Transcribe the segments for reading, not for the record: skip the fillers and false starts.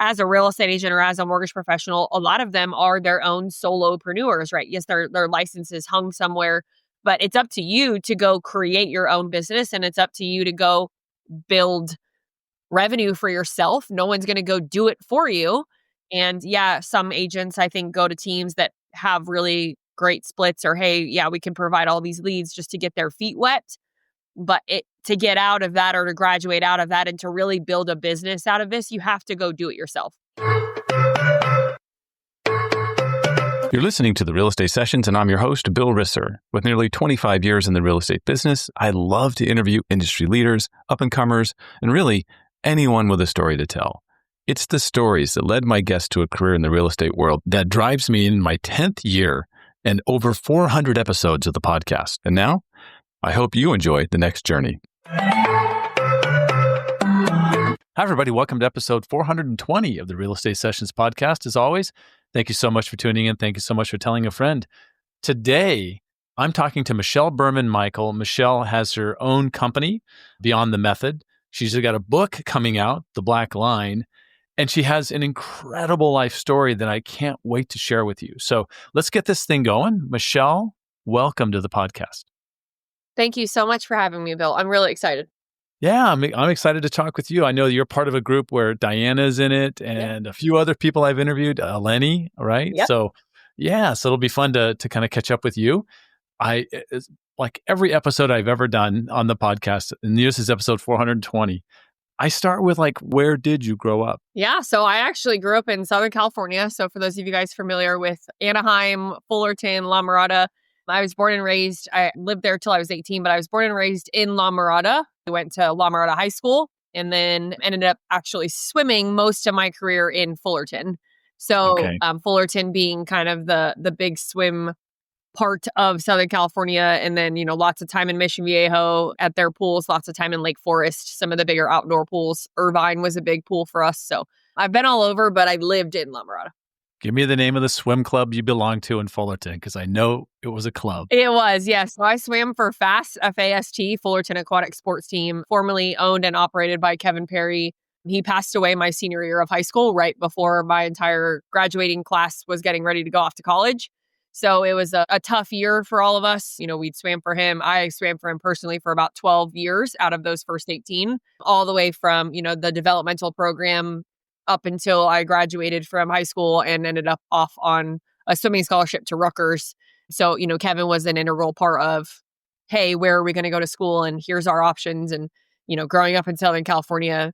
as a real estate agent or as a mortgage professional, a lot of them are their own solopreneurs, right? Yes, their license is hung somewhere, but it's up to you to go create your own business, and it's up to you to go build revenue for yourself. No one's going to go do it for you. And yeah, some agents, I think, go to teams that have really great splits, or, hey, yeah, we can provide all these leads just to get their feet wet. But to get out of that, or to graduate out of that and to really build a business out of this, you have to go do it yourself. You're listening to the Real Estate Sessions, and I'm your host, Bill Risser. With nearly 25 years in the real estate business, I love to interview industry leaders, up-and-comers, and really anyone with a story to tell. It's the stories that led my guests to a career in the real estate world that drives me in my 10th year and over 400 episodes of the podcast. And now, I hope you enjoy the next journey. Hi, everybody. Welcome to episode 420 of the Real Estate Sessions podcast. As always, thank you so much for tuning in. Thank you so much for telling a friend. Today, I'm talking to Michelle Berman-Mikel. Michelle has her own company, Beyond the Method. She's got a book coming out, The Black Line, and she has an incredible life story that I can't wait to share with you. So let's get this thing going. Michelle, welcome to the podcast. Thank you so much for having me, Bill. I'm really excited. Yeah, I'm excited to talk with you. I know you're part of a group where Diana's in it and a few other people I've interviewed, Lenny, right? Yep. So it'll be fun to kind of catch up with you. It's like every episode I've ever done on the podcast, and this is episode 420, I start with where did you grow up? Yeah, so I actually grew up in Southern California. So for those of you guys familiar with Anaheim, Fullerton, La Mirada, I was born and raised, I lived there till I was 18, but I was born and raised in La Mirada. I went to La Mirada High School and then ended up actually swimming most of my career in Fullerton. So Fullerton being kind of the big swim part of Southern California. And then, lots of time in Mission Viejo at their pools, lots of time in Lake Forest, some of the bigger outdoor pools. Irvine was a big pool for us. So I've been all over, but I lived in La Mirada. Give me the name of the swim club you belonged to in Fullerton, because I know it was a club. It was, yes. So I swam for FAST, F-A-S-T, Fullerton Aquatic Sports Team, formerly owned and operated by Kevin Perry. He passed away my senior year of high school, right before my entire graduating class was getting ready to go off to college. So it was a tough year for all of us. We'd swam for him. I swam for him personally for about 12 years out of those first 18, all the way from, the developmental program up until I graduated from high school and ended up off on a swimming scholarship to Rutgers. So, Kevin was an integral part of, hey, where are we going to go to school? And here's our options. And, growing up in Southern California,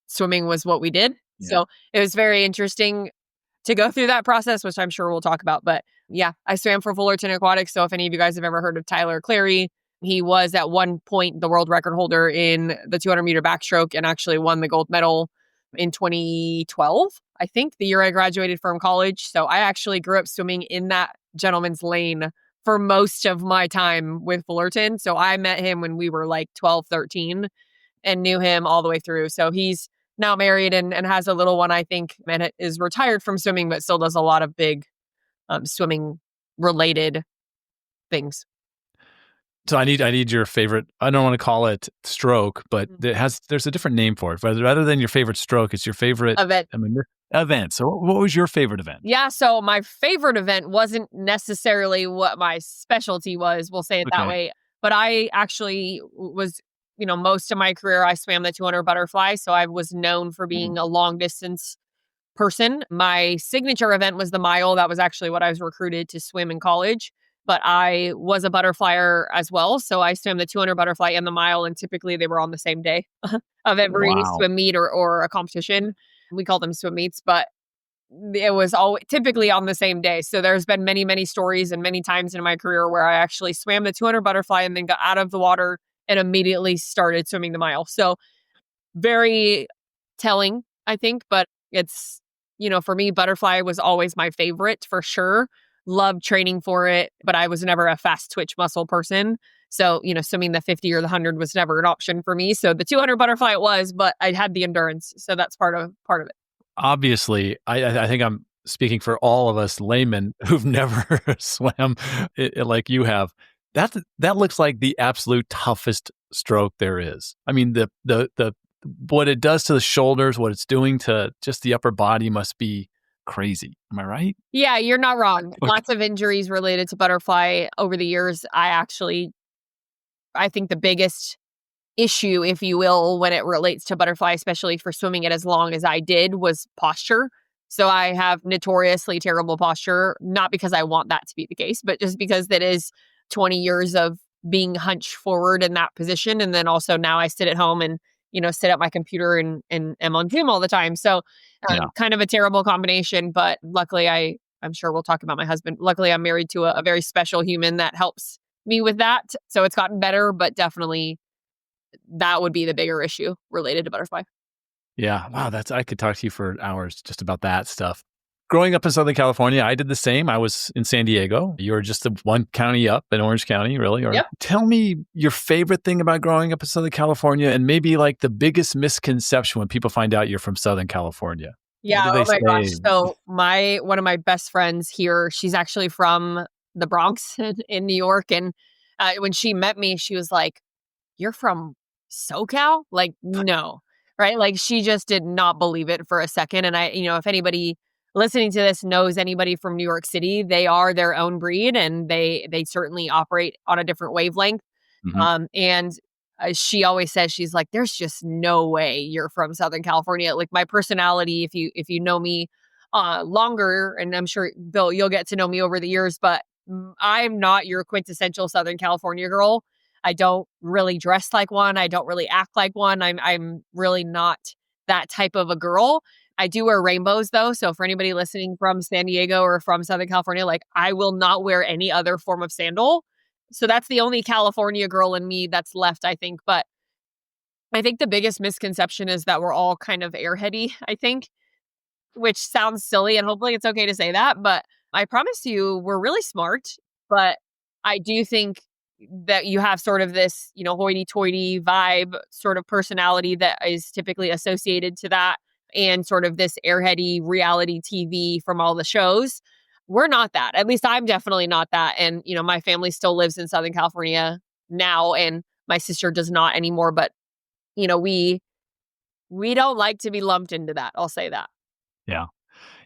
swimming was what we did. Yeah. So it was very interesting to go through that process, which I'm sure we'll talk about. But yeah, I swam for Fullerton Aquatics. So if any of you guys have ever heard of Tyler Clary, he was at one point the world record holder in the 200 meter backstroke and actually won the gold medal in 2012, I think, the year I graduated from college. So I actually grew up swimming in that gentleman's lane for most of my time with Fullerton. So I met him when we were 12, 13 and knew him all the way through. So he's now married and has a little one, I think, and is retired from swimming, but still does a lot of big swimming related things. So I need your favorite, I don't want to call it stroke, but there's a different name for it. Rather than your favorite stroke, it's your favorite event. Event. So what was your favorite event? Yeah, so my favorite event wasn't necessarily what my specialty was, we'll say it that way. But I actually was, most of my career, I swam the 200 butterfly. So I was known for being a long distance person. My signature event was the mile. That was actually what I was recruited to swim in college. But I was a butterflyer as well. So I swam the 200 butterfly and the mile, and typically they were on the same day of every swim meet or a competition. We call them swim meets, but it was all typically on the same day. So there's been many, many stories and many times in my career where I actually swam the 200 butterfly and then got out of the water and immediately started swimming the mile. So very telling, I think, but it's, for me, butterfly was always my favorite for sure. Loved training for it, but I was never a fast twitch muscle person. So, swimming the 50 or the 100 was never an option for me. So the 200 butterfly it was, but I had the endurance. So that's part of it. Obviously, I think I'm speaking for all of us laymen who've never swam like you have. That looks like the absolute toughest stroke there is. I mean, the what it does to the shoulders, what it's doing to just the upper body must be crazy. Am I right? Yeah, you're not wrong. Okay. Lots of injuries related to butterfly over the years. I think the biggest issue, if you will, when it relates to butterfly, especially for swimming it as long as I did, was posture. So I have notoriously terrible posture, not because I want that to be the case, but just because that is 20 years of being hunched forward in that position. And then also now I sit at home and, sit at my computer and am on Zoom all the time. So Yeah. kind of a terrible combination, but luckily I'm sure we'll talk about my husband. Luckily I'm married to a very special human that helps me with that. So it's gotten better, but definitely that would be the bigger issue related to butterfly. Yeah. Wow. I could talk to you for hours just about that stuff. Growing up in Southern California, I did the same. I was in San Diego. You were just one county up in Orange County, really. Or Yep. Tell me your favorite thing about growing up in Southern California and maybe like the biggest misconception when people find out you're from Southern California. Yeah. What do Oh they my gosh. say? So one of my best friends here, she's actually from the Bronx in New York. And when she met me, she was like, "You're from SoCal?" Like, no, right? Like she just did not believe it for a second. And if anybody listening to this knows anybody from New York City, they are their own breed and they certainly operate on a different wavelength. Mhm. And she always says, she's like, "There's just no way you're from Southern California." Like my personality, if you know me longer, and I'm sure Bill, you'll get to know me over the years, but I'm not your quintessential Southern California girl. I don't really dress like one. I don't really act like one. I'm really not that type of a girl. I do wear rainbows though. So for anybody listening from San Diego or from Southern California, like I will not wear any other form of sandal. So that's the only California girl in me that's left, I think. But I think the biggest misconception is that we're all kind of airheady, I think, which sounds silly and hopefully it's okay to say that, but I promise you we're really smart, but I do think that you have sort of this, hoity-toity vibe sort of personality that is typically associated to that and sort of this airheady reality TV from all the shows. We're not that. At least I'm definitely not that. And, my family still lives in Southern California now and my sister does not anymore, but we don't like to be lumped into that. I'll say that. Yeah.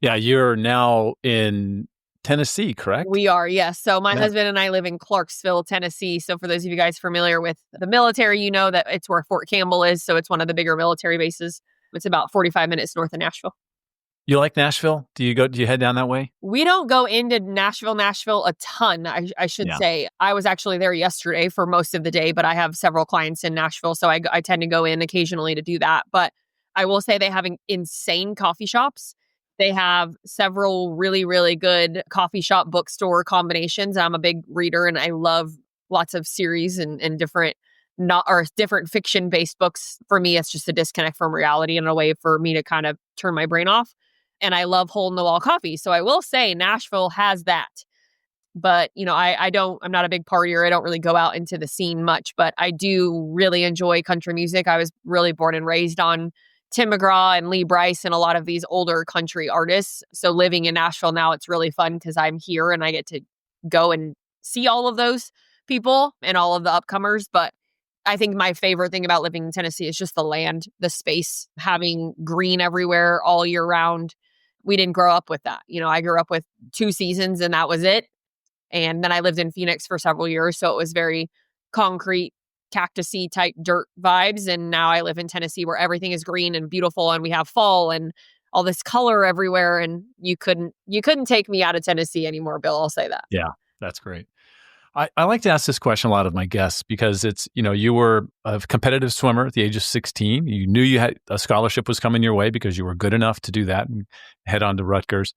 Yeah. You're now in Tennessee, correct? We are, yes. So my Yeah. husband and I live in Clarksville, Tennessee. So for those of you guys familiar with the military, you know that it's where Fort Campbell is. So it's one of the bigger military bases. It's about 45 minutes north of Nashville. You like Nashville? Do you head down that way? We don't go into Nashville a ton, I should Yeah. say. I was actually there yesterday for most of the day, but I have several clients in Nashville. So I tend to go in occasionally to do that. But I will say they have insane coffee shops. They have several really, really good coffee shop bookstore combinations. I'm a big reader and I love lots of series and different fiction based books. For me, it's just a disconnect from reality and a way for me to kind of turn my brain off. And I love hole in the wall coffee. So I will say Nashville has that. But, I'm not a big partier. I don't really go out into the scene much, but I do really enjoy country music. I was really born and raised on Tim McGraw and Lee Brice and a lot of these older country artists. So living in Nashville now, it's really fun because I'm here and I get to go and see all of those people and all of the upcomers. But I think my favorite thing about living in Tennessee is just the land, the space, having green everywhere all year round. We didn't grow up with that. I grew up with 2 seasons and that was it. And then I lived in Phoenix for several years. So it was very concrete, cactusy type dirt vibes. And now I live in Tennessee where everything is green and beautiful and we have fall and all this color everywhere. And you couldn't take me out of Tennessee anymore, Bill. I'll say that. Yeah. That's great. I like to ask this question a lot of my guests because it's, you were a competitive swimmer at the age of 16. You knew you had a scholarship was coming your way because you were good enough to do that and head on to Rutgers.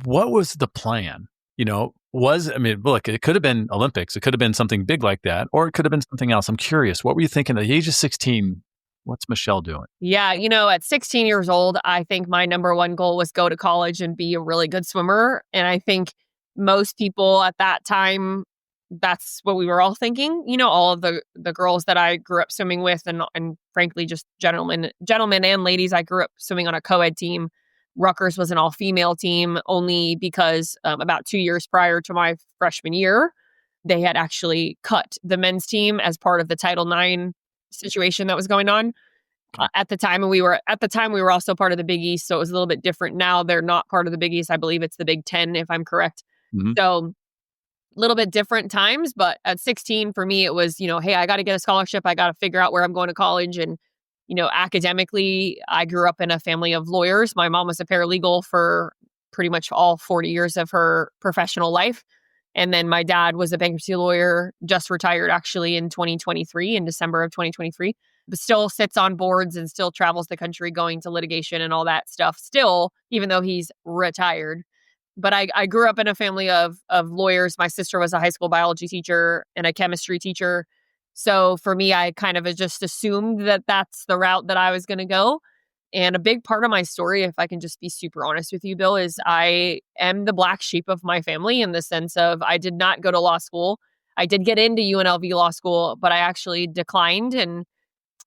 What was the plan? Look, it could have been Olympics. It could have been something big like that, or it could have been something else. I'm curious. What were you thinking at the age of 16? What's Michelle doing? Yeah, at 16 years old, I think my number one goal was go to college and be a really good swimmer. And I think most people at that time, that's what we were all thinking. All of the girls that I grew up swimming with and frankly, just gentlemen and ladies, I grew up swimming on a co-ed team. Rutgers was an all-female team only because about 2 years prior to my freshman year, they had actually cut the men's team as part of the Title IX situation that was going on. At the time, we were also part of the Big East, so it was a little bit different. Now they're not part of the Big East. I believe it's the Big Ten, if I'm correct. Mhm. So a little bit different times, but at 16 for me, it was, hey, I got to get a scholarship. I got to figure out where I'm going to college. And, academically, I grew up in a family of lawyers. My mom was a paralegal for pretty much all 40 years of her professional life. And then my dad was a bankruptcy lawyer, just retired actually in 2023, in December of 2023, but still sits on boards and still travels the country going to litigation and all that stuff still, even though he's retired. But I grew up in a family of lawyers. My sister was a high school biology teacher and a chemistry teacher. So for me, I kind of just assumed that that's the route that I was going to go. And a big part of my story, if I can just be super honest with you, Bill, is I am the black sheep of my family in the sense of I did not go to law school. I did get into UNLV Law School, but I actually declined and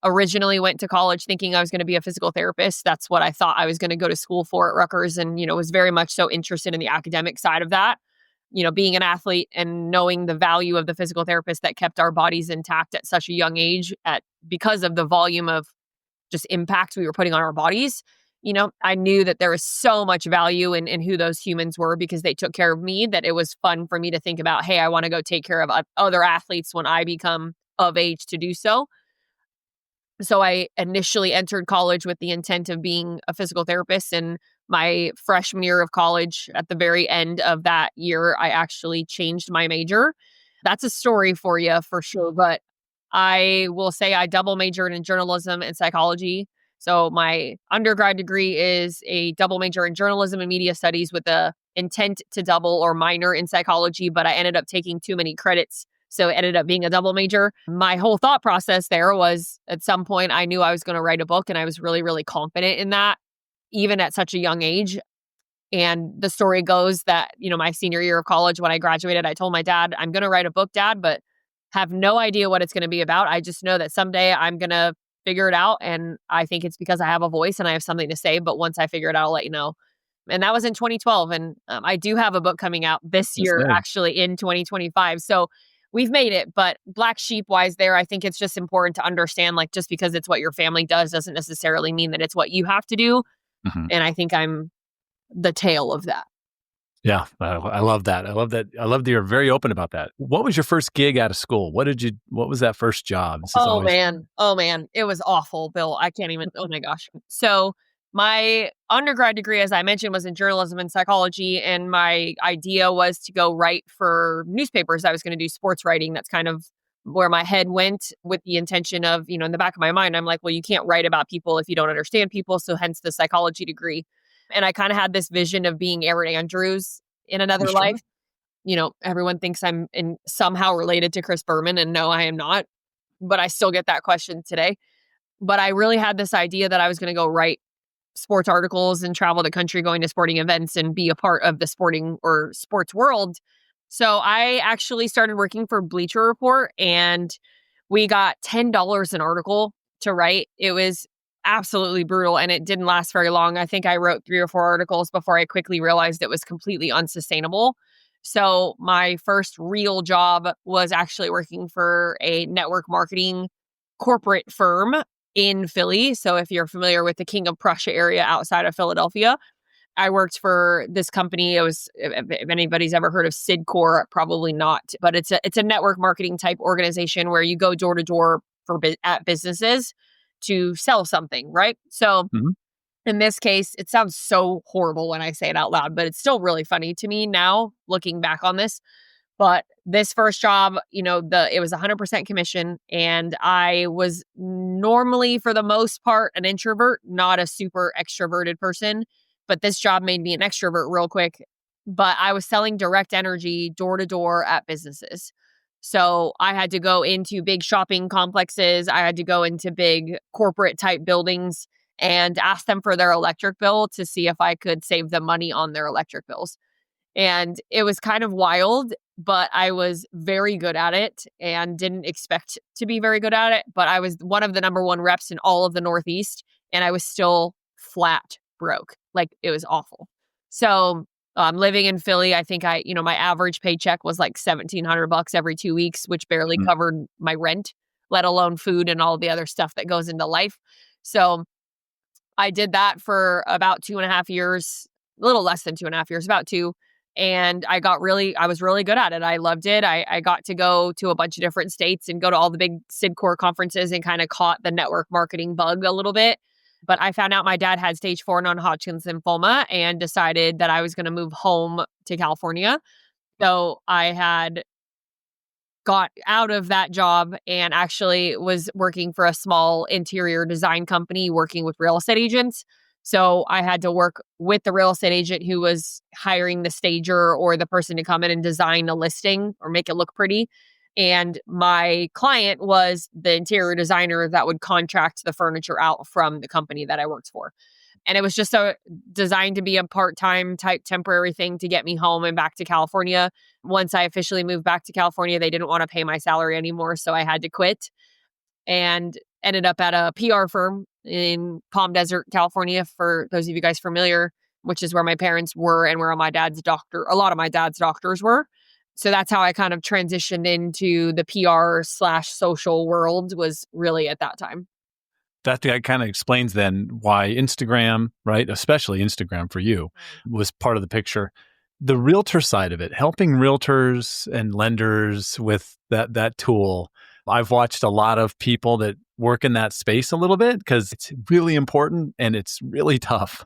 originally went to college thinking I was going to be a physical therapist. That's what I thought I was going to go to school for at Rutgers, and, was very much so interested in the academic side of that. Being an athlete and knowing the value of the physical therapist that kept our bodies intact at such a young age because of the volume of just impact we were putting on our bodies. I knew that there was so much value in who those humans were because they took care of me, that it was fun for me to think about, hey, I want to go take care of other athletes when I become of age to do so. So I initially entered college with the intent of being a physical therapist. And my freshman year of college, at the very end of that year, I actually changed my major. That's a story for you for sure. But I will say I double majored in journalism and psychology. So my undergrad degree is a double major in journalism and media studies with the intent to double or minor in psychology, but I ended up taking too many credits. So it ended up being a double major. My whole thought process there was at some point I knew I was going to write a book, and I was really, really confident in that, even at such a young age. And the story goes that, my senior year of college, when I graduated, I told my dad, I'm going to write a book, Dad, but have no idea what it's going to be about. I just know that someday I'm going to figure it out. And I think it's because I have a voice and I have something to say. But once I figure it out, I'll let you know. And that was in 2012. And I do have a book coming out this year, actually in 2025. So we've made it. But black sheep wise there, I think it's just important to understand, like, just because it's what your family does doesn't necessarily mean that it's what you have to do. Mm-hmm. And I think I'm the tail of that. Yeah, I love that. I love that you're very open about that. What was your first gig out of school? What was that first job? Man. It was awful, Bill. I can't even, oh my gosh. So my undergrad degree, as I mentioned, was in journalism and psychology. And my idea was to go write for newspapers. I was going to do sports writing. That's kind of where my head went, with the intention of, in the back of my mind, I'm like, well, you can't write about people if you don't understand people. So hence the psychology degree. And I kind of had this vision of being Aaron Andrews in another life. Everyone thinks I'm somehow related to Chris Berman, and no, I am not. But I still get that question today. But I really had this idea that I was going to go write sports articles and travel the country going to sporting events and be a part of the sporting or sports world. So I actually started working for Bleacher Report, and we got $10 an article to write. It was absolutely brutal, and it didn't last very long. I think I wrote 3 or 4 articles before I quickly realized it was completely unsustainable. So my first real job was actually working for a network marketing corporate firm in Philly. So if you're familiar with the King of Prussia area outside of Philadelphia, I worked for this company. It was, if anybody's ever heard of Sidcore, probably not, but it's a network marketing type organization where you go door to door at businesses to sell something, right? So in this case, it sounds so horrible when I say it out loud, but it's still really funny to me now looking back on this. But this first job, it was 100% commission, and I was normally, for the most part, an introvert, not a super extroverted person. But this job made me an extrovert real quick. But I was selling direct energy door to door at businesses. So I had to go into big shopping complexes. I had to go into big corporate type buildings and ask them for their electric bill to see if I could save them money on their electric bills. And it was kind of wild, but I was very good at it and didn't expect to be very good at it. But I was one of the number 1 reps in all of the Northeast, and I was still flat broke. Like, it was awful. So living in Philly, I think my average paycheck was like $1,700 every 2 weeks, which barely covered my rent, let alone food and all the other stuff that goes into life. So I did that for about 2.5 years, a little less than 2.5 years, about two. And I was really good at it. I loved it. I got to go to a bunch of different states and go to all the big SIDCore conferences and kind of caught the network marketing bug a little bit. But I found out my dad had stage 4 non-Hodgkin's lymphoma and decided that I was going to move home to California. So I had got out of that job and actually was working for a small interior design company working with real estate agents. So I had to work with the real estate agent who was hiring the stager or the person to come in and design a listing or make it look pretty. And my client was the interior designer that would contract the furniture out from the company that I worked for. And it was just designed to be a part-time type temporary thing to get me home and back to California. Once I officially moved back to California, they didn't want to pay my salary anymore, so I had to quit and ended up at a PR firm in Palm Desert, California, for those of you guys familiar, which is where my parents were and where a lot of my dad's doctors were. So that's how I kind of transitioned into the PR/social world, was really at that time. That kind of explains then why Instagram, right, especially Instagram for you, was part of the picture. The realtor side of it, helping realtors and lenders with that tool. I've watched a lot of people that work in that space a little bit because it's really important and it's really tough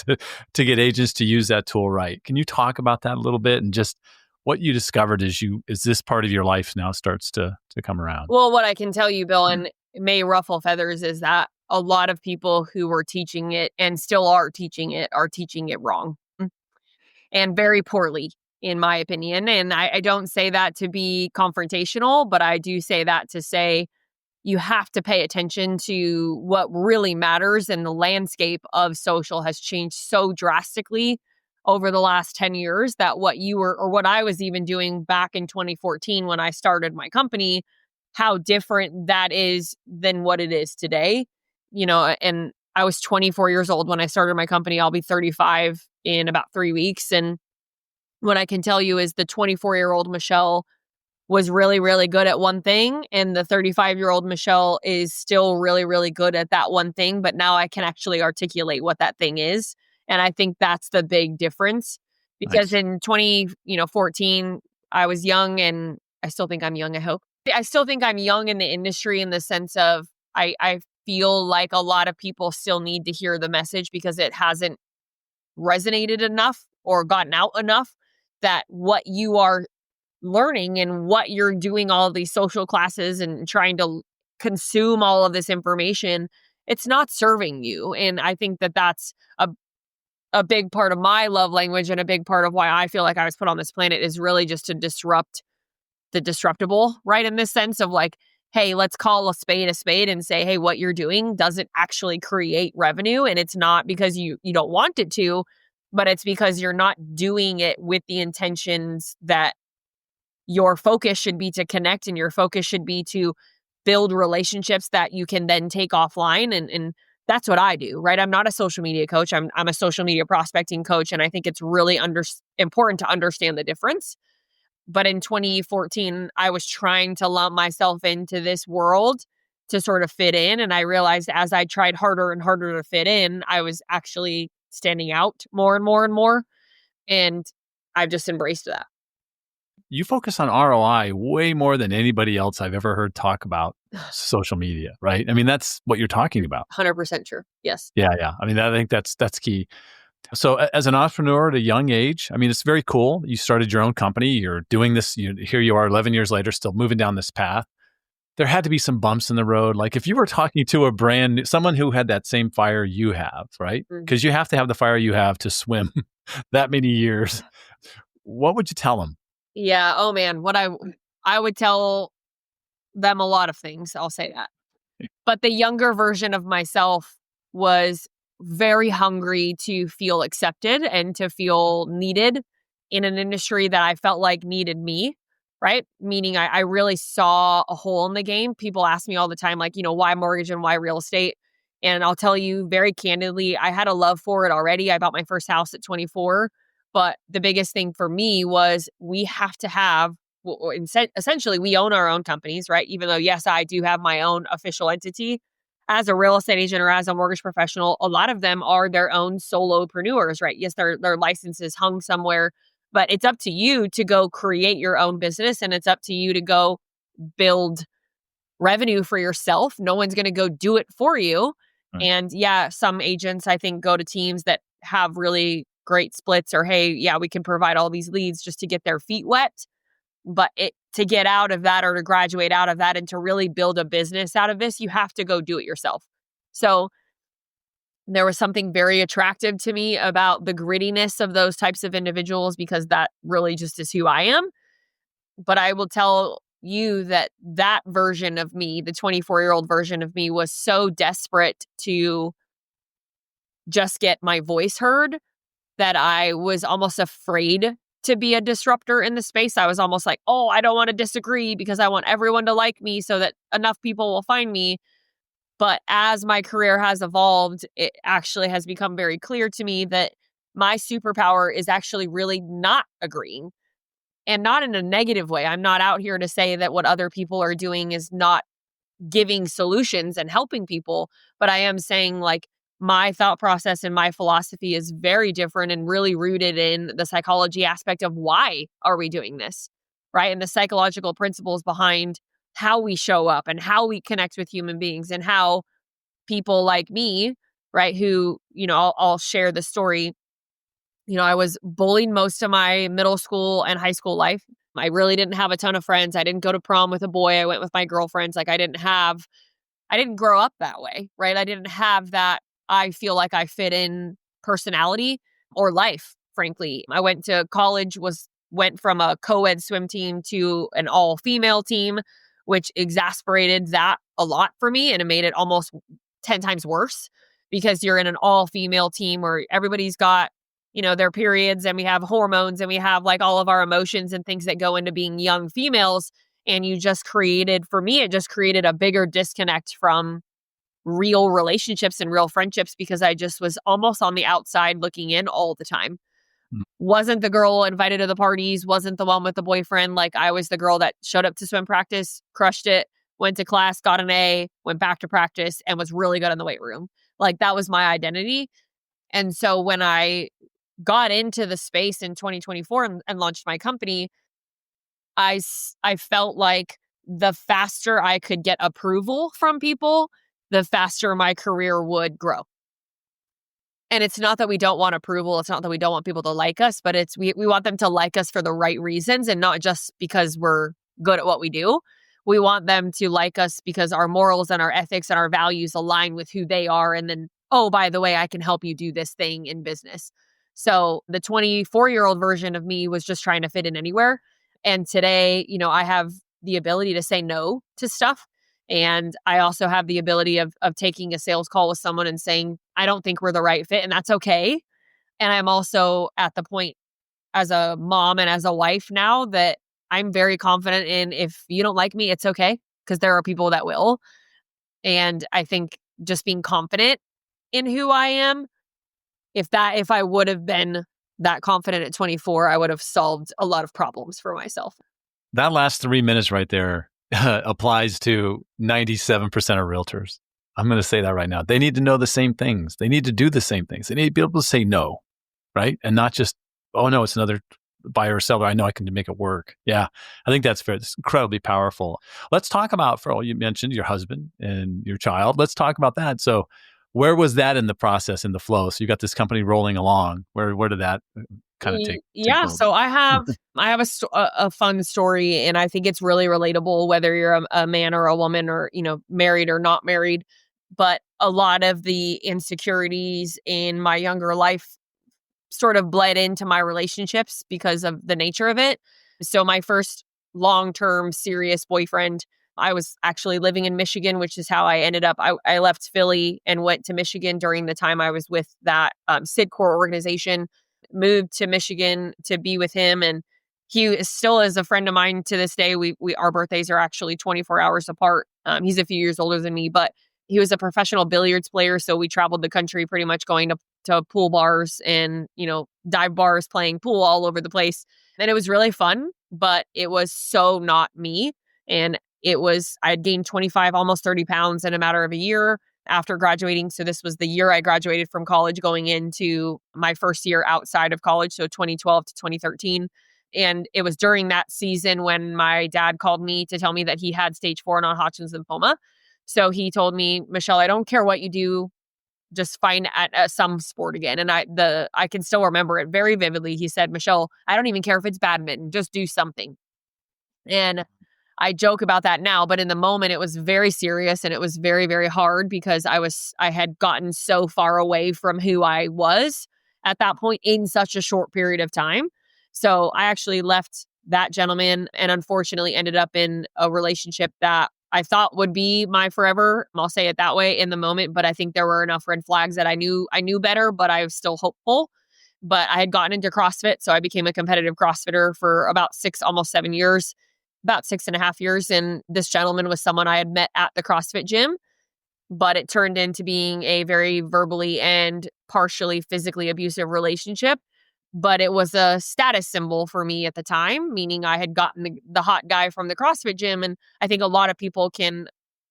to get agents to use that tool right. Can you talk about that a little bit and just what you discovered as this part of your life now starts to come around? Well, what I can tell you, Bill, and it may ruffle feathers, is that a lot of people who were teaching it and still are teaching it wrong and very poorly, in my opinion. And I don't say that to be confrontational, but I do say that to say you have to pay attention to what really matters. And the landscape of social has changed so drastically over the last 10 years that what I was even doing back in 2014 when I started my company, how different that is than what it is today. And I was 24 years old when I started my company. I'll be 35 in about 3 weeks. And what I can tell you is the 24-year-old Michelle was really, really good at one thing. And the 35-year-old Michelle is still really, really good at that one thing. But now I can actually articulate what that thing is. And I think that's the big difference. Because Nice. in 2014, I was young, and I still think I'm young, I hope. I still think I'm young in the industry in the sense of I feel like a lot of people still need to hear the message because it hasn't resonated enough or gotten out enough, that what you are learning and what you're doing, all of these social classes and trying to consume all of this information, it's not serving you. And I think that that's a big part of my love language, and a big part of why I feel like I was put on this planet, is really just to disrupt the disruptable, right? In this sense of like, hey, let's call a spade and say, hey, what you're doing doesn't actually create revenue. And it's not because you don't want it to, but it's because you're not doing it with the intentions that your focus should be to connect, and your focus should be to build relationships that you can then take offline. And that's what I do, right? I'm not a social media coach. I'm a social media prospecting coach. And I think it's really important to understand the difference. But in 2014, I was trying to lump myself into this world to sort of fit in. And I realized as I tried harder and harder to fit in, I was actually standing out more and more and more. And I've just embraced that. You focus on ROI way more than anybody else I've ever heard talk about social media, right? I mean, that's what you're talking about. 100% true. Yes. Yeah. I mean, I think that's key. So as an entrepreneur at a young age, I mean, it's very cool. You started your own company. You're doing this. Here you are 11 years later, still moving down this path. There had to be some bumps in the road. Like if you were talking to someone who had that same fire you have, right? Because you have to have the fire you have to swim that many years. What would you tell them? Yeah. Oh man. What I would tell them a lot of things. I'll say that. But the younger version of myself was very hungry to feel accepted and to feel needed in an industry that I felt like needed me, right? Meaning I really saw a hole in the game. People ask me all the time, like, why mortgage and why real estate? And I'll tell you very candidly, I had a love for it already. I bought my first house at 24. But the biggest thing for me was we have to have, essentially, we own our own companies, right? Even though, yes, I do have my own official entity, as a real estate agent or as a mortgage professional, a lot of them are their own solopreneurs, right? Yes, their license is hung somewhere, but it's up to you to go create your own business, and it's up to you to go build revenue for yourself. No one's going to go do it for you. Right. And yeah, some agents, I think, go to teams that have really great splits, or, hey, yeah, we can provide all these leads just to get their feet wet. But to get out of that, or to graduate out of that, and to really build a business out of this, you have to go do it yourself. So there was something very attractive to me about the grittiness of those types of individuals, because that really just is who I am. But I will tell you that that version of me, the 24-year-old version of me, was so desperate to just get my voice heard that I was almost afraid to be a disruptor in the space. I was almost like, oh, I don't want to disagree because I want everyone to like me so that enough people will find me. But as my career has evolved, it actually has become very clear to me that my superpower is actually really not agreeing, and not in a negative way. I'm not out here to say that what other people are doing is not giving solutions and helping people, but I am saying, like, my thought process and my philosophy is very different and really rooted in the psychology aspect of why are we doing this, right? And the psychological principles behind how we show up and how we connect with human beings, and how people like me, right, who, I'll share the story. I was bullied most of my middle school and high school life. I really didn't have a ton of friends. I didn't go to prom with a boy. I went with my girlfriends. Like, I didn't grow up that way, right? I didn't have that I feel like I fit in personality or life, frankly. I went to college, went from a co-ed swim team to an all-female team, which exasperated that a lot for me, and it made it almost 10 times worse, because you're in an all-female team where everybody's got, their periods, and we have hormones, and we have like all of our emotions and things that go into being young females. And it just created a bigger disconnect from real relationships and real friendships, because I just was almost on the outside looking in all the time. Mm. Wasn't the girl invited to the parties, wasn't the one with the boyfriend. Like, I was the girl that showed up to swim practice, crushed it, went to class, got an A, went back to practice, and was really good in the weight room. Like, that was my identity. And so when I got into the space in 2024 and launched my company, I felt like the faster I could get approval from people, the faster my career would grow. And it's not that we don't want approval. It's not that we don't want people to like us, but we want them to like us for the right reasons, and not just because we're good at what we do. We want them to like us because our morals and our ethics and our values align with who they are. And then, oh, by the way, I can help you do this thing in business. So the 24-year-old version of me was just trying to fit in anywhere. And today, I have the ability to say no to stuff. And I also have the ability of taking a sales call with someone and saying, I don't think we're the right fit, and that's okay. And I'm also at the point as a mom and as a wife now that I'm very confident in, if you don't like me, it's okay, because there are people that will. And I think just being confident in who I am, if I would have been that confident at 24, I would have solved a lot of problems for myself. That last 3 minutes right there applies to 97% of realtors. I'm going to say that right now. They need to know the same things. They need to do the same things. They need to be able to say no, right? And not just, oh no, it's another buyer or seller. I know I can make it work. Yeah, I think that's fair. It's incredibly powerful. Let's talk about, for all you mentioned, your husband and your child. Let's talk about that. So where was that in the process, in the flow? So you got this company rolling along. Where did that kind of take hold? So I have a fun story, and I think it's really relatable whether you're a man or a woman, or married or not married. But a lot of the insecurities in my younger life sort of bled into my relationships because of the nature of it. So my first long-term serious boyfriend, I was actually living in Michigan, which is how I ended up. I left Philly and went to Michigan during the time I was with that SIDCOR organization, moved to Michigan to be with him. And he still is a friend of mine to this day. Our birthdays are actually 24 hours apart. He's a few years older than me, but he was a professional billiards player. So we traveled the country pretty much going to pool bars and, dive bars, playing pool all over the place. And it was really fun, but it was so not me. And I had gained 25, almost 30 pounds in a matter of a year. after graduating. So this was the year I graduated from college, going into my first year outside of college. So 2012 to 2013. And it was during that season when my dad called me to tell me that he had stage 4 non-Hodgkin's lymphoma. So he told me, Michelle, I don't care what you do, just find at some sport again. And I can still remember it very vividly. He said, Michelle, I don't even care if it's badminton, just do something. And I joke about that now, but in the moment it was very serious and it was very, very hard because I had gotten so far away from who I was at that point in such a short period of time. So I actually left that gentleman and unfortunately ended up in a relationship that I thought would be my forever. I'll say it that way in the moment, but I think there were enough red flags that I knew better, but I was still hopeful. But I had gotten into CrossFit, so I became a competitive CrossFitter for about 6, almost 7 years, about 6.5 years. And this gentleman was someone I had met at the CrossFit gym, but it turned into being a very verbally and partially physically abusive relationship. But it was a status symbol for me at the time, meaning I had gotten the hot guy from the CrossFit gym. And I think a lot of people can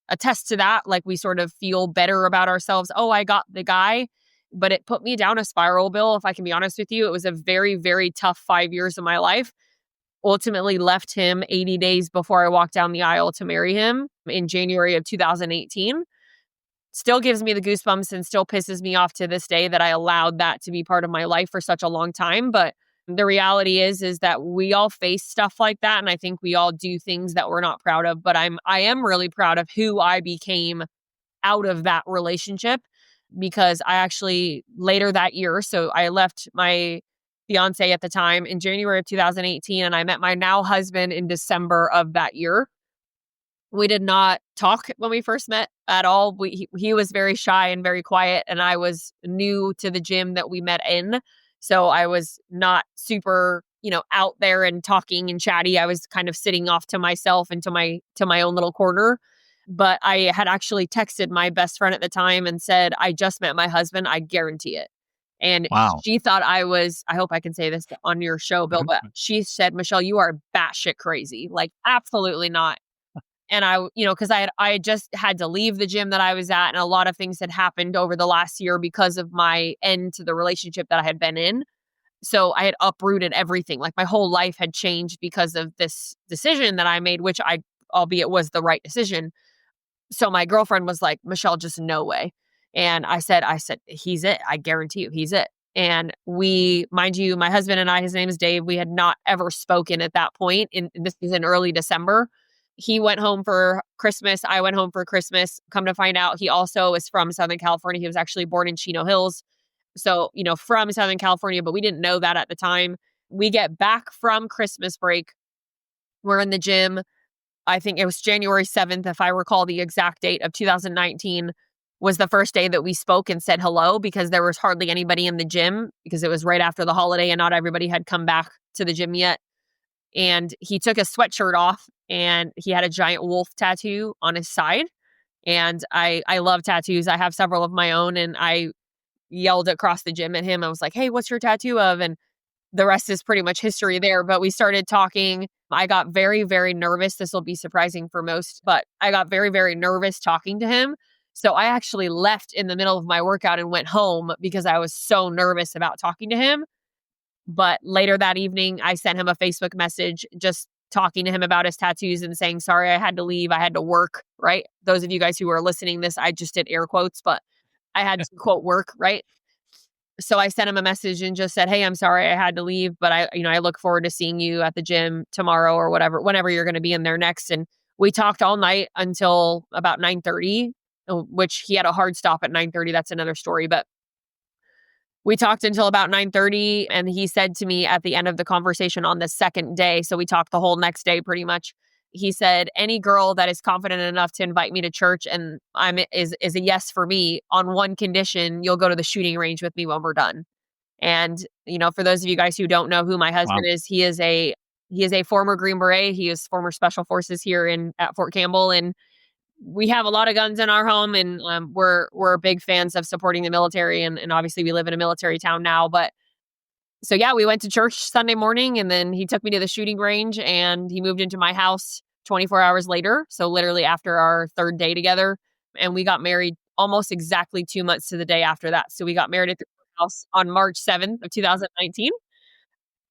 attest to that. Like, we sort of feel better about ourselves. Oh, I got the guy. But it put me down a spiral, Bill. If I can be honest with you, it was a very, very tough 5 years of my life. Ultimately left him 80 days before I walked down the aisle to marry him in January of 2018. Still gives me the goosebumps and still pisses me off to this day that I allowed that to be part of my life for such a long time. But the reality is that we all face stuff like that. And I think we all do things that we're not proud of. But I am really proud of who I became out of that relationship, because I actually later that year, so I left my fiance at the time in January of 2018, and I met my now husband in December of that year. We did not talk when we first met at all. He was very shy and very quiet, and I was new to the gym that we met in. So I was not super, out there and talking and chatty. I was kind of sitting off to myself and to my own little corner. But I had actually texted my best friend at the time and said, I just met my husband. I guarantee it. And Wow. she thought I hope I can say this on your show, Bill, but she said, Michelle, you are batshit crazy. Like, absolutely not. And because I had just had to leave the gym that I was at, and a lot of things had happened over the last year because of my end to the relationship that I had been in. So I had uprooted everything. Like, my whole life had changed because of this decision that I made, which albeit was the right decision. So my girlfriend was like, Michelle, just no way. And I said, he's it. I guarantee you, he's it. And mind you, my husband and I, his name is Dave, we had not ever spoken at that point. This was in early December. He went home for Christmas. I went home for Christmas. Come to find out, he also is from Southern California. He was actually born in Chino Hills. So, from Southern California, but we didn't know that at the time. We get back from Christmas break. We're in the gym. I think it was January 7th, if I recall the exact date of 2019, was the first day that we spoke and said hello, because there was hardly anybody in the gym because it was right after the holiday and not everybody had come back to the gym yet. And he took his sweatshirt off and he had a giant wolf tattoo on his side. And I love tattoos. I have several of my own, and I yelled across the gym at him. I was like, hey, what's your tattoo of? And the rest is pretty much history there. But we started talking. I got very, very nervous. This will be surprising for most, but I got very, very nervous talking to him. So I actually left in the middle of my workout and went home because I was so nervous about talking to him. But later that evening, I sent him a Facebook message just talking to him about his tattoos and saying, sorry, I had to leave. I had to work, right? Those of you guys who are listening this, I just did air quotes, but I had to quote work, right? So I sent him a message and just said, hey, I'm sorry I had to leave, but I look forward to seeing you at the gym tomorrow or whenever you're going to be in there next. And we talked all night until about 9:30, which he had a hard stop at 9:30. That's another story. But we talked until about 9:30, and he said to me at the end of the conversation on the second day, so we talked the whole next day pretty much, he said, any girl that is confident enough to invite me to church and is a yes for me on one condition, you'll go to the shooting range with me when we're done. And, for those of you guys who don't know who my husband is, he is a former Green Beret. He is former Special Forces here at Fort Campbell. And we have a lot of guns in our home, and we're big fans of supporting the military. And obviously we live in a military town now, but so yeah, we went to church Sunday morning, and then he took me to the shooting range, and he moved into my house 24 hours later. So literally after our third day together, and we got married almost exactly 2 months to the day after that. So we got married at the courthouse on March 7th of 2019.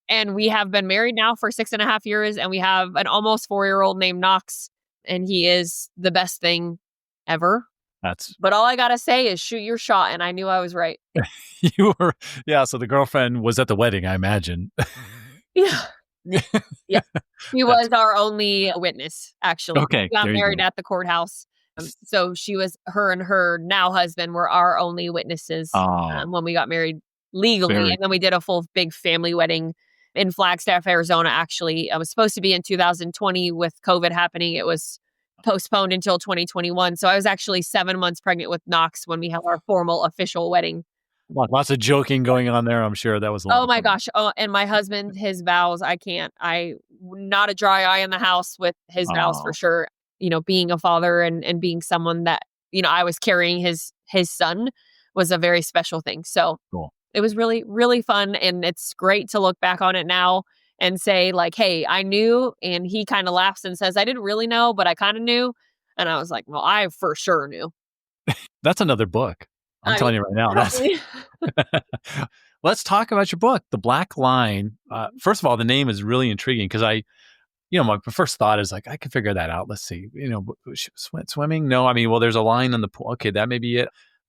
And we have been married now for 6.5 years, and we have an almost 4-year-old named Knox, and he is the best thing ever. That's But all I gotta say is shoot your shot, and I knew I was right. you were, yeah. So the girlfriend was at the wedding, I imagine. Yeah. Yeah. She That's was our only witness, actually. okay. We got There you married go. at the courthouse. So she was her and her now husband were our only witnesses Oh, when we got married legally. very And then we did a full big family wedding in Flagstaff, Arizona, actually. It was supposed to be in 2020 with COVID happening. It was postponed until 2021. So I was actually 7 months pregnant with Knox when we had our formal official wedding. lots of joking going on there. I'm sure that was a lot Oh of my fun. gosh. Oh, and my husband, his vows, I can't. Not a dry eye in the house with his vows for Oh, sure. Being a father and being someone that, I was carrying his son was a very special thing. So cool. it was really, really fun. And it's great to look back on it now and say, like, hey, I knew. And he kind of laughs and says, I didn't really know, but I kind of knew. And I was like, well, I for sure knew. That's another book. I'm I mean, telling you right now. That's probably. Let's talk about your book, The Black Line. First of all, the name is really intriguing because my first thought is like, I can figure that out. Let's see, swimming? No, I mean, well, there's a line in the pool. Okay, that may be it.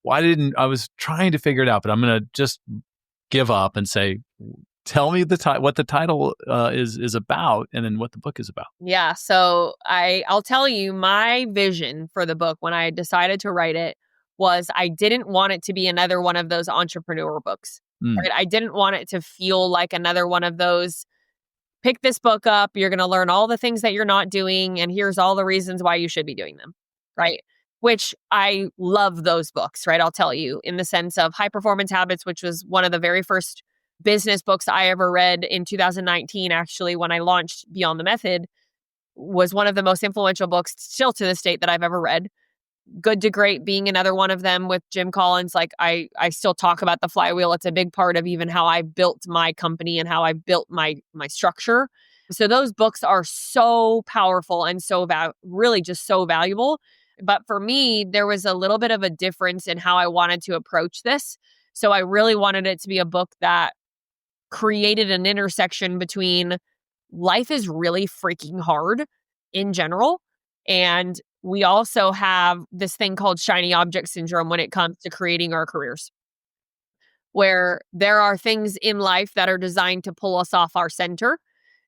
I was trying to figure it out, but I'm going to just give up and say, tell me what the title is about, and then what the book is about. Yeah, so I'll tell you my vision for the book when I decided to write it was I didn't want it to be another one of those entrepreneur books. Mm, Right? I didn't want it to feel like another one of those pick this book up, you're going to learn all the things that you're not doing and here's all the reasons why you should be doing them. Right? Which I love those books, right? I'll tell you in the sense of High Performance Habits, which was one of the very first business books I ever read in 2019 actually when I launched Beyond the Method was one of the most influential books still to this date that I've ever read. Good to Great being another one of them with Jim Collins. Like I still talk about the flywheel. It's a big part of even how I built my company and how I built my structure. So those books are so powerful and really just so valuable. But for me, there was a little bit of a difference in how I wanted to approach this. So I really wanted it to be a book that created an intersection between life is really freaking hard in general. And we also have this thing called shiny object syndrome when it comes to creating our careers, where there are things in life that are designed to pull us off our center.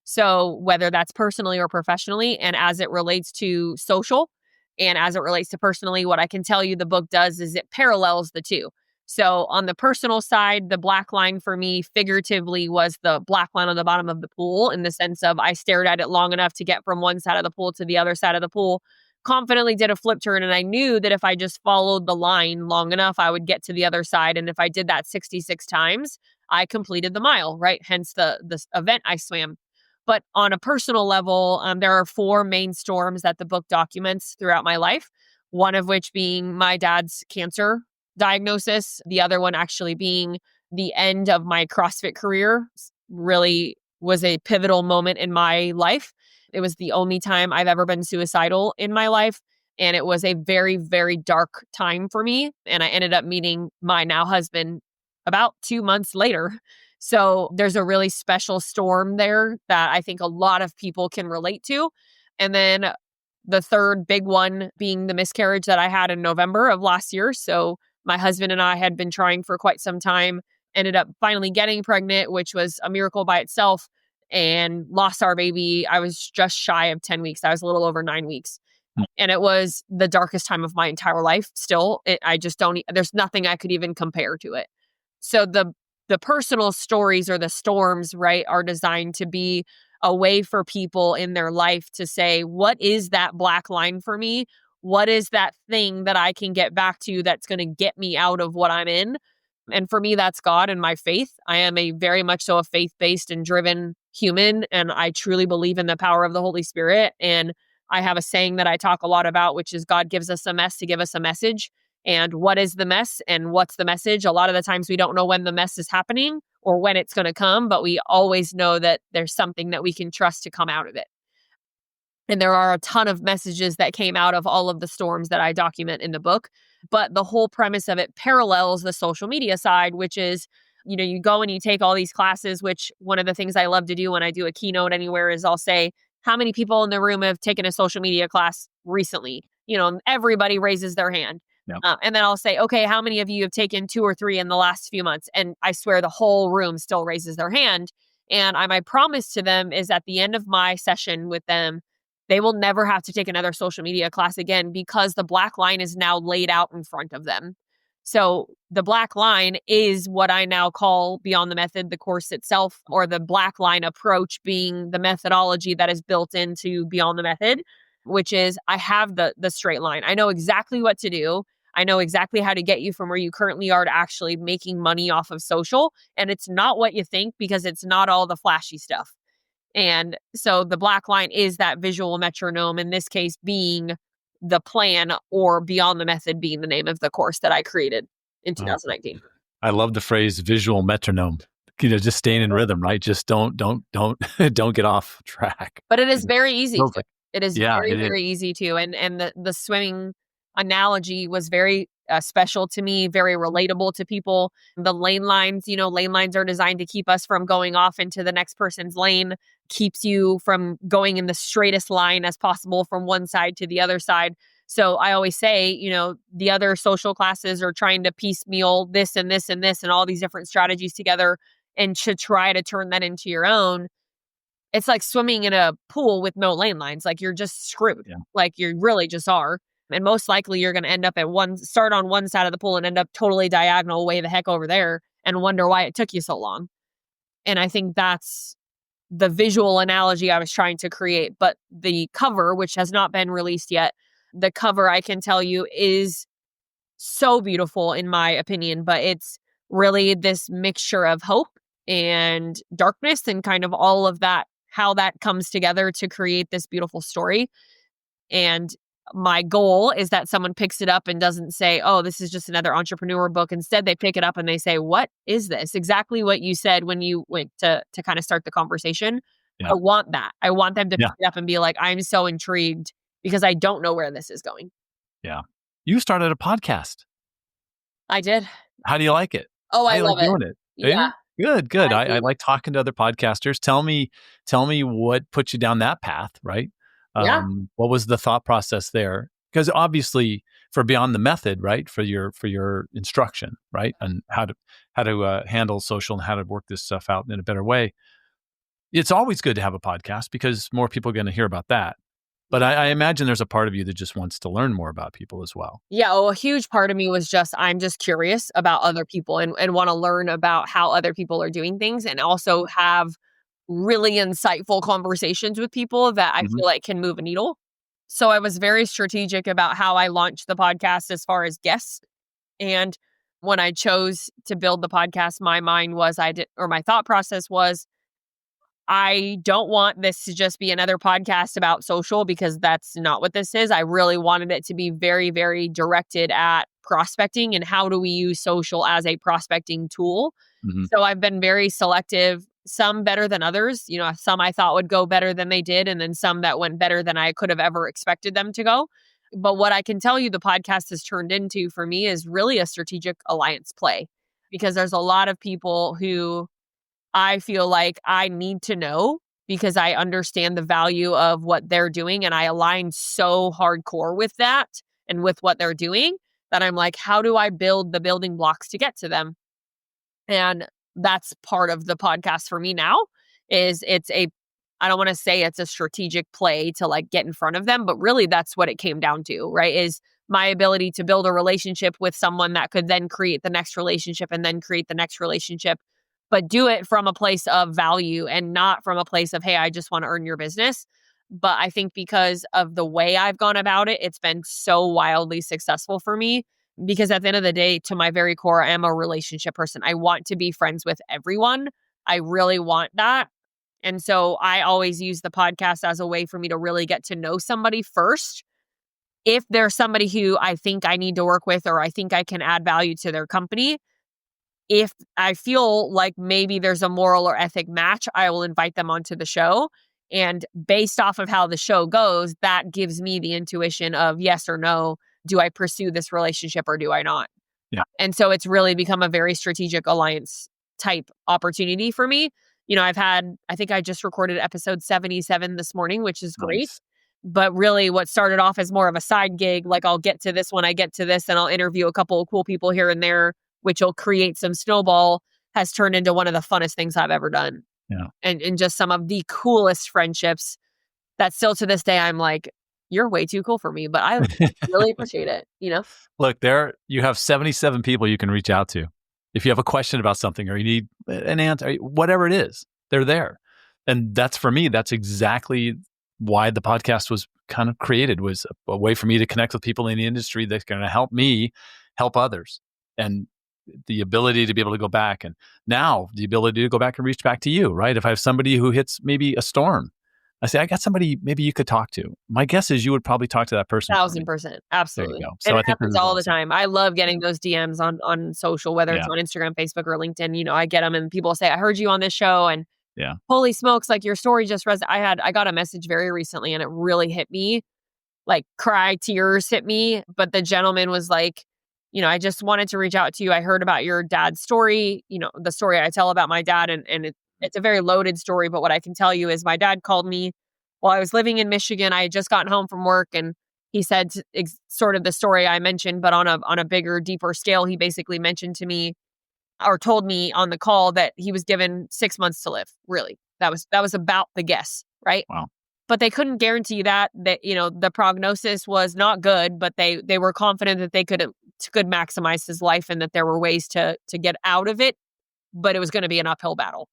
So, whether that's personally or professionally, and as it relates to social and as it relates to personally, what I can tell you the book does is it parallels the two. So, on the personal side, the black line for me figuratively was the black line on the bottom of the pool in the sense of I stared at it long enough to get from one side of the pool to the other side of the pool, confidently did a flip turn. And I knew that if I just followed the line long enough, I would get to the other side. And if I did that 66 times, I completed the mile, right? Hence the event I swam. But on a personal level, there are 4 main storms that the book documents throughout my life, one of which being my dad's cancer diagnosis, the other one actually being the end of my CrossFit career. Really was a pivotal moment in my life. It was the only time I've ever been suicidal in my life. And it was a very, very dark time for me. And I ended up meeting my now husband about 2 months later. So there's a really special storm there that I think a lot of people can relate to. And then the third big one being the miscarriage that I had in November of last year. So my husband and I had been trying for quite some time, ended up finally getting pregnant, which was a miracle by itself, and lost our baby. I was just shy of 10 weeks. I was a little over 9 weeks. And it was the darkest time of my entire life. Still, I just don't, there's nothing I could even compare to it. So the personal stories or the storms, right, are designed to be a way for people in their life to say, what is that black line for me? What is that thing that I can get back to that's going to get me out of what I'm in? And for me, that's God and my faith. I am a very much so a faith-based and driven human, and I truly believe in the power of the Holy Spirit. And I have a saying that I talk a lot about, which is God gives us a mess to give us a message. And what is the mess and what's the message? A lot of the times we don't know when the mess is happening or when it's going to come, but we always know that there's something that we can trust to come out of it. And there are a ton of messages that came out of all of the storms that I document in the book. But the whole premise of it parallels the social media side, which is, you go and you take all these classes, which one of the things I love to do when I do a keynote anywhere is I'll say, how many people in the room have taken a social media class recently? And everybody raises their hand. Yep. And then I'll say, okay, how many of you have taken 2 or 3 in the last few months? And I swear the whole room still raises their hand. And my promise to them is at the end of my session with them, they will never have to take another social media class again because the black line is now laid out in front of them. So the black line is what I now call Beyond the Method, the course itself, or the black line approach being the methodology that is built into Beyond the Method, which is I have the straight line. I know exactly what to do. I know exactly how to get you from where you currently are to actually making money off of social. And it's not what you think because it's not all the flashy stuff. And so the black line is that visual metronome, in this case being the plan, or Beyond the Method being the name of the course that I created in 2019. I love the phrase visual metronome. Just staying in rhythm, right? Just don't don't get off track. But it is very easy. It is very easy to. And the swimming analogy was very special to me, very relatable to people. The lane lines are designed to keep us from going off into the next person's lane, keeps you from going in the straightest line as possible from one side to the other side. So I always say, the other social classes are trying to piecemeal this and this and this and all these different strategies together and to try to turn that into your own. It's like swimming in a pool with no lane lines. Like you're just screwed. Yeah. Like you really just are. And most likely you're going to end up start on one side of the pool and end up totally diagonal way the heck over there and wonder why it took you so long. And I think that's the visual analogy I was trying to create. But the cover, which has not been released yet, the cover I can tell you is so beautiful in my opinion, but it's really this mixture of hope and darkness and kind of all of that, how that comes together to create this beautiful story. And my goal is that someone picks it up and doesn't say, oh, this is just another entrepreneur book. Instead, they pick it up and they say, what is this? Exactly what you said when you went to kind of start the conversation. Yeah. I want that. I want them to pick it up and be like, I'm so intrigued because I don't know where this is going. Yeah. You started a podcast. I did. How do you like it? Oh, I love doing it. Yeah. Good. I like talking to other podcasters. Tell me what put you down that path, right? What was the thought process there? Because obviously for Beyond the Method, right? For your instruction, right? And how to handle social and how to work this stuff out in a better way. It's always good to have a podcast because more people are going to hear about that. But I imagine there's a part of you that just wants to learn more about people as well. Yeah, a huge part of me was I'm just curious about other people and want to learn about how other people are doing things and also have really insightful conversations with people that I feel like can move a needle. So I was very strategic about how I launched the podcast as far as guests. And when I chose to build the podcast, my thought process was, I don't want this to just be another podcast about social because that's not what this is. I really wanted it to be very, very directed at prospecting and how do we use social as a prospecting tool. So I've been very selective, some better than others. Some I thought would go better than they did, and then some that went better than I could have ever expected them to go. But what I can tell you the podcast has turned into for me is really a strategic alliance play because there's a lot of people who I feel like I need to know because I understand the value of what they're doing and I align so hardcore with that and with what they're doing that I'm like, how do I build the building blocks to get to them? And that's part of the podcast for me now is I don't want to say it's a strategic play to like get in front of them, but really that's what it came down to, right? Is my ability to build a relationship with someone that could then create the next relationship and then create the next relationship, but do it from a place of value and not from a place of, hey, I just want to earn your business. But I think because of the way I've gone about it, it's been so wildly successful for me because at the end of the day, to my very core, I am a relationship person. I want to be friends with everyone. I really want that. And so I always use the podcast as a way for me to really get to know somebody first. If there's somebody who I think I need to work with or I think I can add value to their company, if I feel like maybe there's a moral or ethic match, I will invite them onto the show. And based off of how the show goes, that gives me the intuition of yes or no. do I pursue this relationship or do I not? Yeah. And so it's really become a very strategic alliance type opportunity for me. I think I just recorded episode 77 this morning, which is great. Nice. But really what started off as more of a side gig, like I'll get to this when I get to this and I'll interview a couple of cool people here and there, which will create some snowball, has turned into one of the funnest things I've ever done. Yeah. And just some of the coolest friendships that still to this day, I'm like, you're way too cool for me, but I really appreciate it, Look, you have 77 people you can reach out to. If you have a question about something or you need an answer, whatever it is, they're there. And that's for me, that's exactly why the podcast was kind of created, was a way for me to connect with people in the industry that's going to help me help others. And the ability to be able to go back, and now the ability to go back and reach back to you, right? If I have somebody who hits maybe a storm, I say, I got somebody maybe you could talk to. My guess is you would probably talk to that person. 1,000%. Absolutely. There you go. So So it happens all the time. I love getting Yeah. those DMs on social, whether it's Yeah. on Instagram, Facebook, or LinkedIn. I get them and people say, I heard you on this show and Yeah. holy smokes, like your story just I got a message very recently and it really hit me. Like tears hit me. But the gentleman was like, I just wanted to reach out to you. I heard about your dad's story, the story I tell about my dad. And it's a very loaded story. But what I can tell you is my dad called me while I was living in Michigan. I had just gotten home from work and he said sort of the story I mentioned, but on a bigger, deeper scale. He basically mentioned to me or told me on the call that he was given 6 months to live. Really. That was about the guess, right? Wow. But they couldn't guarantee that the prognosis was not good, but they were confident that they could maximize his life and that there were ways to get out of it, but it was going to be an uphill battle.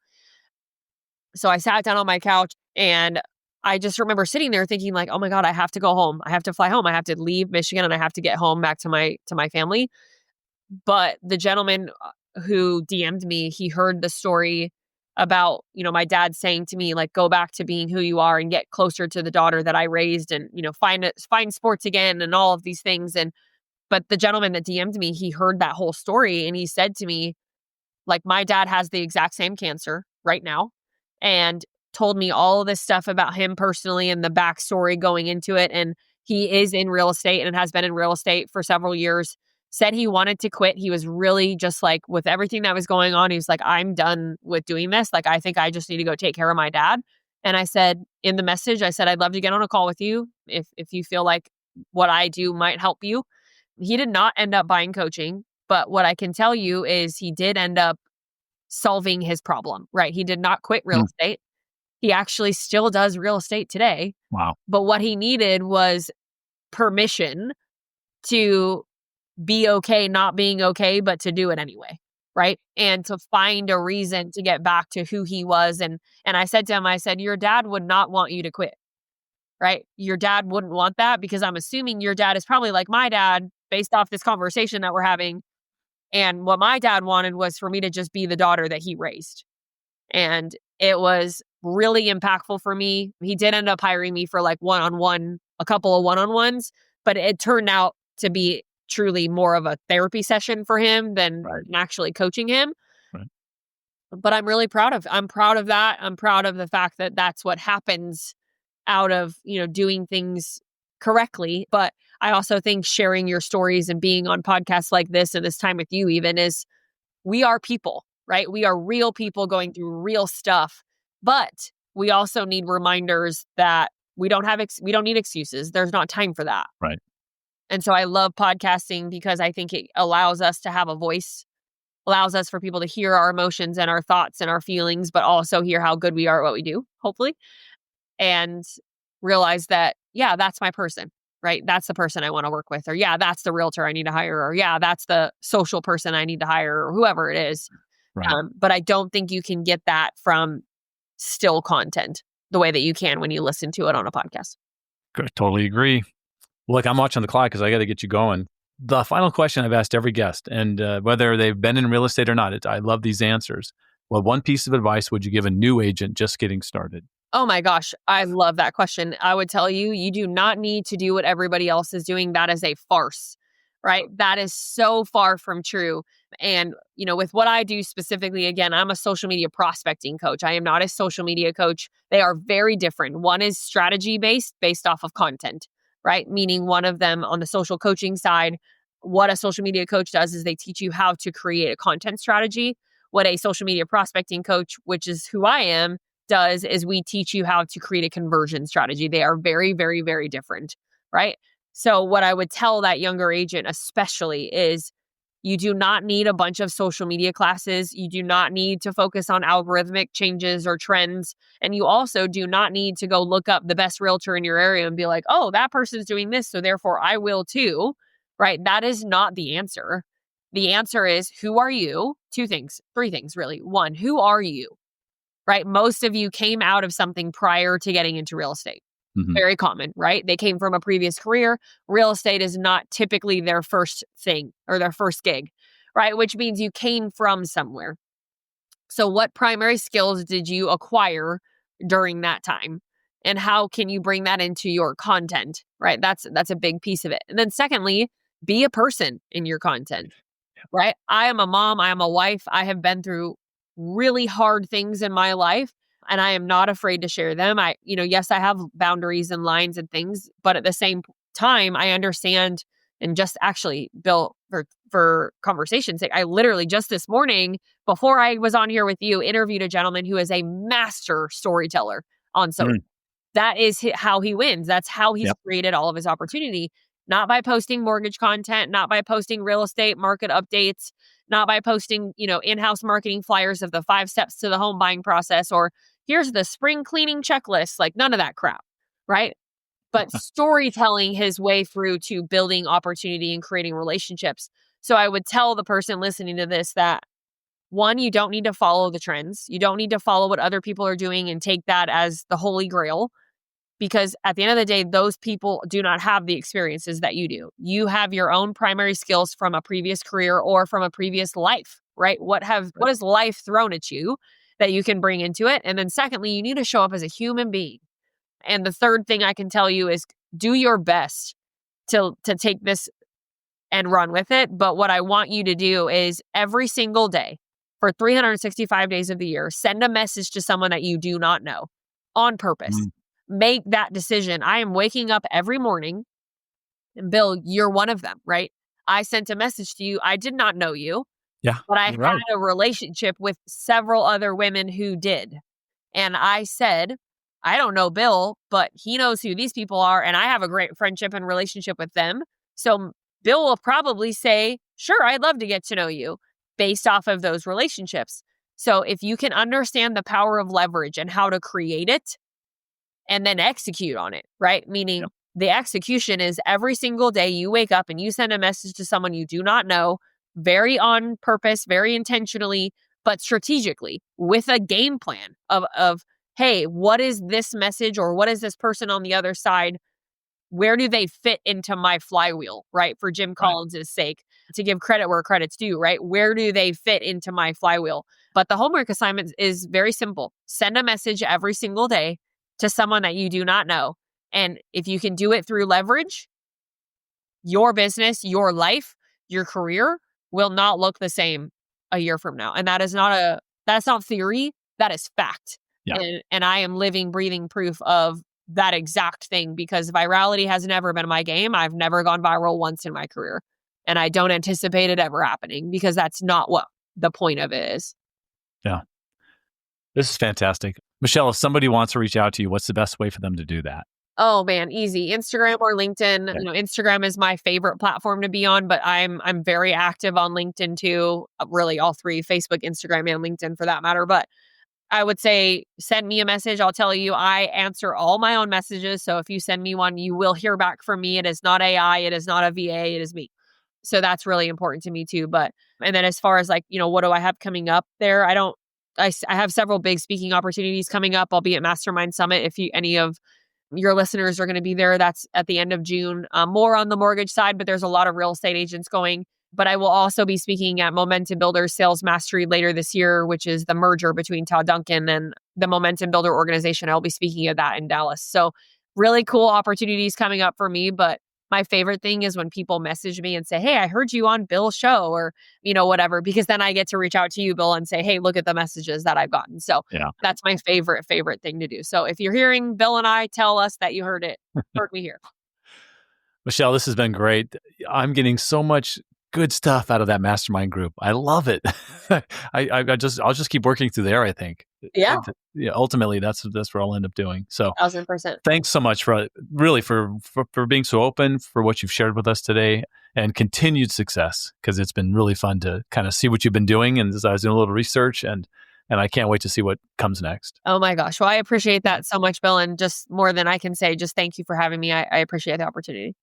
So I sat down on my couch and I just remember sitting there thinking like, oh my God, I have to go home. I have to fly home. I have to leave Michigan and I have to get home back to my family. But the gentleman who DM'd me, he heard the story about, my dad saying to me, like, go back to being who you are and get closer to the daughter that I raised and, find sports again and all of these things. But the gentleman that DM'd me, he heard that whole story and he said to me, like, my dad has the exact same cancer right now and told me all of this stuff about him personally and the backstory going into it. And he is in real estate and has been in real estate for several years. Said he wanted to quit. He was really just like, with everything that was going on, he was like, I'm done with doing this. Like, I think I just need to go take care of my dad. And I said in the message, I said, I'd love to get on a call with you if you feel like what I do might help you. He did not end up buying coaching, but what I can tell you is he did end up solving his problem, right? He did not quit real estate. He actually still does real estate today. Wow. But what he needed was permission to be okay not being okay, but to do it anyway, right? And to find a reason to get back to who he was. And I said to him, I said, your dad would not want you to quit, right? Your dad wouldn't want that because I'm assuming your dad is probably like my dad based off this conversation that we're having. And what my dad wanted was for me to just be the daughter that he raised. And it was really impactful for me. He did end up hiring me for like a couple of one-on-ones, but it turned out to be truly more of a therapy session for him than actually coaching him. Right. But I'm really proud of that. I'm proud of the fact that that's what happens out of, doing things correctly. But I also think sharing your stories and being on podcasts like this and this time with you even is, we are people, right? We are real people going through real stuff, but we also need reminders that we don't need excuses. There's not time for that. Right. And so I love podcasting because I think it allows us to have a voice, allows us for people to hear our emotions and our thoughts and our feelings, but also hear how good we are at what we do, hopefully, and realize that, yeah, that's my person, right? That's the person I want to work with, or yeah, that's the realtor I need to hire, or yeah, that's the social person I need to hire, or whoever it is. Right. But I don't think you can get that from still content the way that you can when you listen to it on a podcast. Totally agree. Look, I'm watching the clock because I got to get you going. The final question I've asked every guest, and whether they've been in real estate or not, I love these answers. Well, one piece of advice would you give a new agent just getting started? Oh my gosh, I love that question. I would tell you, you do not need to do what everybody else is doing. That is a farce, right? That is so far from true. And, with what I do specifically, again, I'm a social media prospecting coach. I am not a social media coach. They are very different. One is strategy based off of content, right? Meaning one of them on the social coaching side, what a social media coach does is they teach you how to create a content strategy. What a social media prospecting coach, which is who I am, does is we teach you how to create a conversion strategy. They are very, very, very different, right? So what I would tell that younger agent especially is you do not need a bunch of social media classes. You do not need to focus on algorithmic changes or trends. And you also do not need to go look up the best realtor in your area and be like, oh, that person's doing this, so therefore I will too, right? That is not the answer. The answer is, who are you? Two things, three things really. One, who are you, right? Most of you came out of something prior to getting into real estate. Very common, right? They came from a previous career. Real estate is not typically their first thing or their first gig, right? Which means you came from somewhere. So what primary skills did you acquire during that time? And how can you bring that into your content, right? That's a big piece of it. And then secondly, be a person in your content, right? I am a mom, I am a wife. I have been through really hard things in my life and I am not afraid to share them. Yes, I have boundaries and lines and things, but at the same time, I understand. And just actually, Bill, for conversation's sake, I literally just this morning, before I was on here with you, interviewed a gentleman who is a master storyteller on social. That is how he wins. That's how he's created all of his opportunity. Not by posting mortgage content, not by posting real estate market updates, not by posting, in-house marketing flyers of the 5 steps to the home buying process, or here's the spring cleaning checklist, like none of that crap, right? But storytelling his way through to building opportunity and creating relationships. So I would tell the person listening to this that, one, you don't need to follow the trends. You don't need to follow what other people are doing and take that as the holy grail. Because at the end of the day, those people do not have the experiences that you do. You have your own primary skills from a previous career or from a previous life, right? What has life thrown at you that you can bring into it? And then secondly, you need to show up as a human being. And the third thing I can tell you is do your best to take this and run with it. But what I want you to do is every single day for 365 days of the year, send a message to someone that you do not know on purpose. Make that decision. I am waking up every morning, and Bill, you're one of them, right? I sent a message to you. I did not know you, but I had a relationship with several other women who did. And I said, I don't know Bill, but he knows who these people are, and I have a great friendship and relationship with them. So Bill will probably say, sure, I'd love to get to know you based off of those relationships. So if you can understand the power of leverage and how to create it, and then execute on it, right? Meaning the execution is every single day you wake up and you send a message to someone you do not know, very on purpose, very intentionally, but strategically with a game plan of hey, what is this message or what is this person on the other side? Where do they fit into my flywheel, right? For Jim Collins' sake, to give credit where credit's due, right? Where do they fit into my flywheel? But the homework assignment is very simple. Send a message every single day to someone that you do not know. And if you can do it through leverage, your business, your life, your career will not look the same a year from now. And that's not theory, that is fact. And I am living, breathing proof of that exact thing because virality has never been my game. I've never gone viral once in my career. And I don't anticipate it ever happening because that's not what the point of it is. Yeah. This is fantastic. Michelle, if somebody wants to reach out to you, what's the best way for them to do that? Oh man, easy. Instagram or LinkedIn. Okay. Instagram is my favorite platform to be on, but I'm very active on LinkedIn too. Really all three, Facebook, Instagram, and LinkedIn for that matter. But I would say send me a message. I'll tell you, I answer all my own messages. So if you send me one, you will hear back from me. It is not AI. It is not a VA. It is me. So that's really important to me too. And then as far as what do I have coming up there? I have several big speaking opportunities coming up. I'll be at Mastermind Summit. If any of your listeners are going to be there, that's at the end of June. More on the mortgage side, but there's a lot of real estate agents going. But I will also be speaking at Momentum Builder Sales Mastery later this year, which is the merger between Todd Duncan and the Momentum Builder organization. I'll be speaking at that in Dallas. So really cool opportunities coming up for me. But my favorite thing is when people message me and say, hey, I heard you on Bill's show or, whatever, because then I get to reach out to you, Bill, and say, hey, look at the messages that I've gotten. So that's my favorite thing to do. So if you're hearing Bill and I, tell us that you heard me here. Michelle, this has been great. I'm getting so much good stuff out of that mastermind group. I love it. I'll just keep working through there, I think. Yeah, Yeah, ultimately that's what I'll end up doing. So 1000%. thanks so much for really for being so open, for what you've shared with us today, and continued success, because it's been really fun to kind of see what you've been doing. And as I was doing a little research, and I can't wait to see what comes next. Oh my gosh. Well, I appreciate that so much, Bill. And just more than I can say, just thank you for having me. I appreciate the opportunity.